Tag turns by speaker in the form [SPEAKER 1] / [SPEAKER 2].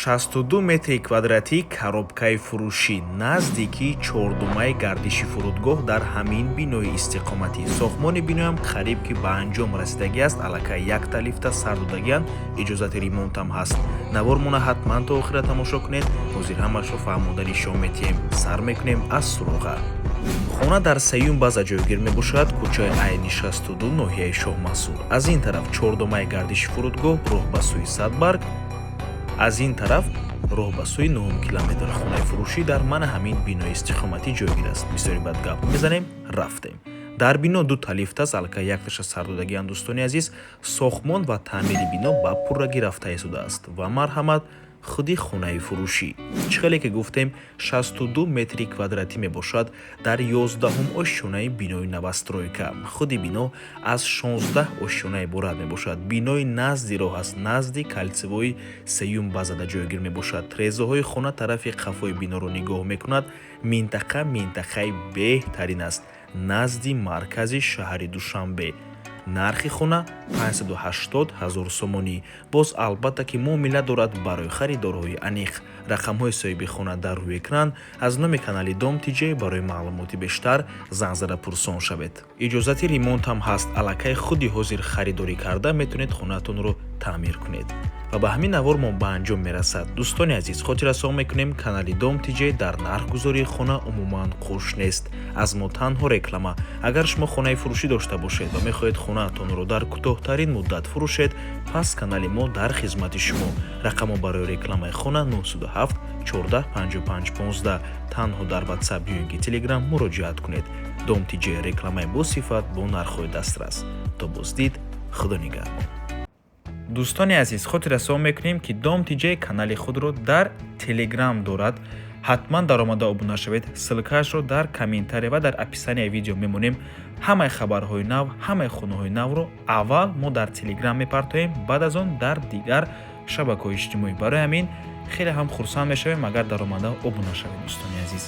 [SPEAKER 1] 62 метри квадратӣ коробкаи фурӯшӣ наздики чордумаи гардиши фурудгоҳ дар ҳамин бинои истиқоматӣ. Сохтмони биноям қариб ки ба анҷом расидагӣ аст. Аллакай якта лифта сар додагиянд, иҷозати ремонтам ҳаст. Навор мона ҳатман то охира тамошо кунед. ҳозир ҳамаашро фаҳмодари шумо метиҳем. Сар мекунем аз суроға. хона дар сеюм база ҷойгир мебошад. кӯчаи айни 62 ноҳияи Шоҳмасур. аз ин тараф чордумаи гардиши фурудгоҳ роҳ ба сӯи Садбарг, аз ин тараф роҳ ба сӯи 9 километр. хонаи фурӯшӣ дар мана ҳамин бинои истиқоматӣ ҷойгир аст. бисёри бад гап мезанем, рафтем. дар бино дута лифт аст. аллакай якташа сар додагиянд. дӯстони азиз, сохтмон ва таъмири бино ба пуррагӣ рафта истодааст. ва марҳамат, худи хонаи фурӯшӣ. чӣ хеле ки гуфтем 62 метри квадратӣ мебошад дар 11-ум ошёнаи бинои новостройка. худи бино аз 16 ошёна иборат мебошад. бинои назди роҳ аст. назди калсивои сеюм базада ҷойгир мебошад. трезаҳои хона тарафи қафои биноро нигоҳ мекунад. минтақаи беҳтарин аст. назди маркази шаҳри Душанбе. нархи хона 580 000 сомонӣ. боз албатта ки муомила дорад барои харидорҳои аниқ. рақамҳои соҳиби хона дар рӯи экран. аз номи канали Дом TJ барои маълумоти бештар занг зада пурсон шавед. иҷозати ремонт ҳам ҳаст. аллакай худи ҳозир харидорӣ карда метавонед хонаатонро таъмир кунед. ва ба ҳамин навор мо ба анҷом мерасад. дӯстони азиз, хотиррасон мекунем, канали Дом TJ дар нархгузории хона умуман қуш нест. аз мо танҳо реклама. агар шумо хонаи фурӯшӣ дошта бошед ва мехоҳед хонаатонро дар кӯтоҳтарин муддат фурӯшед, пас канали мо дар хизмати шумо. рақамо барои рекламаи хона 907 14 55 15. танҳо дар WhatsApp ё инки Telegram муроҷиат кунед. Дом TJ рекламаи босифат бо нархҳои дастрас. то боздид, худо нигаҳбон. дӯстони азиз, хотиррасон мекунем ки Дом TJ канали худро дар Telegram дорад. ҳатман даромада обуна шавед. ссилкаашро дар комментария ва дар описанияи видео мемонем. ҳамаи хабарҳои нав, ҳамаи хонаҳои навро аввал мо дар Telegram мепартоем, баъд аз он дар дигар шабакаҳои иҷтимоӣ. барои ҳамин хеле ҳам хурсанд мешавем агар даромада обуна шавед. дӯстони азиз.